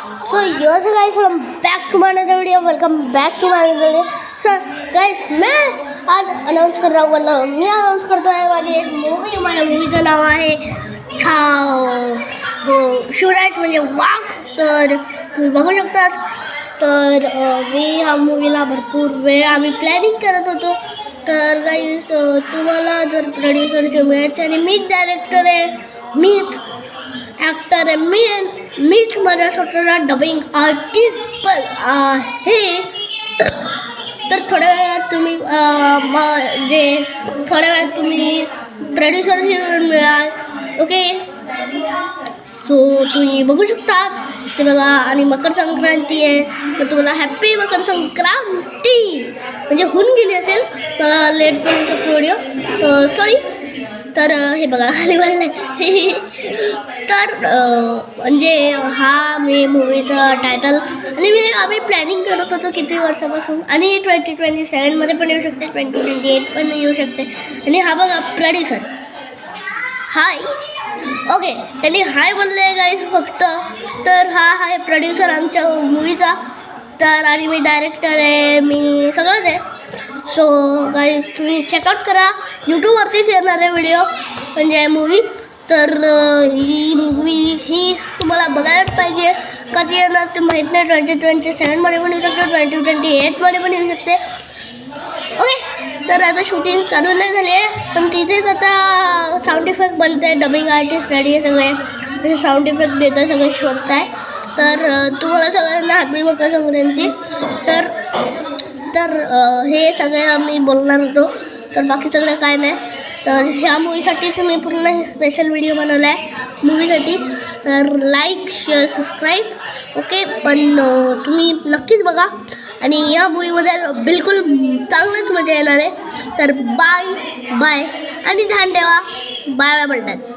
So yes guys, welcome back to my another video. Welcome back to my another video. So guys, मैं आज announce कर रहा हूँ, मतलब मैं अनाउंस करता है माझी एक मूवी. माझ्या मूवीचं नाव आहे शिवराज म्हणजे वाघ. तर तुम्ही बघू शकतात. तर मी ह्या मूवीला भरपूर वेळ आम्ही प्लॅनिंग करत होतो. तर गाईस तुम्हाला जर प्रोड्युसरचे मिळायचे आणि मीच डायरेक्टर आहे, मीच ॲक्टर आहे, मीच माझ्या स्वतःला डबिंग आर्टिस्ट पण आहे. तर थोड्या वेळात तुम्ही थोड्या वेळात तुम्ही प्रोड्युसरशी मिळाल. ओके, सो तुम्ही बघू शकतात ते बघा. आणि मकर संक्रांती आहे, तर तुम्हाला हॅप्पी मकर संक्रांती. म्हणजे होऊन गेली असेल, मला लेट पण शकतो व्हिडिओ, सॉरी. तर हे बघा खाली बनलं. तर म्हणजे हा मी मूवीचा टायटल आणि आम्ही प्लॅनिंग करत होतो किती वर्षापासून. आणि 2027मध्ये पण येऊ शकते, 2028 पण येऊ शकते. आणि हा बघा प्रोड्युसर हाय. ओके, त्यांनी हाय बोलले आहे गाईज फक्त. तर हा आहे प्रोड्युसर आमच्या मूवीचा. तर आणि मी डायरेक्टर आहे, मी सगळंच आहे. सो गाईज तुम्ही चेकआउट करा, यूट्यूबवरतीच येणार आहे व्हिडिओ म्हणजे मूवी. तर ही मूवी ही तुम्हाला बघायलाच पाहिजे. कधी येणार ते माहीत नाही. 2027मध्ये पण येऊ शकते, 2028मध्ये पण येऊ शकते. ओके, तर आता शूटिंग चालू नाही झाली आहे, पण तिथेच आता साऊंड इफेक्ट बनत आहे. डबिंग आर्टिस्ट रेडी आहे, सगळे म्हणजे साऊंड इफेक्ट देतं, सगळे शोधत आहे. तर तुम्हाला सगळ्यांना हॅपी मकर संक्रांती. तर हे सगळे आम्ही बोलणार होतो. तर बाकी सगळं काय नाही. तर ह्या मूवीसाठीच मी पूर्ण हे स्पेशल व्हिडिओ बनवला आहे मूवीसाठी. तर लाईक, शेअर, सबस्क्राईब. ओके, पण तुम्ही नक्कीच बघा. आणि या मूवीमध्ये बिलकुल चांगलंच मजा येणार आहे. तर बाय बाय आणि ध्यान ठेवा. बाय बाय म्हणतात.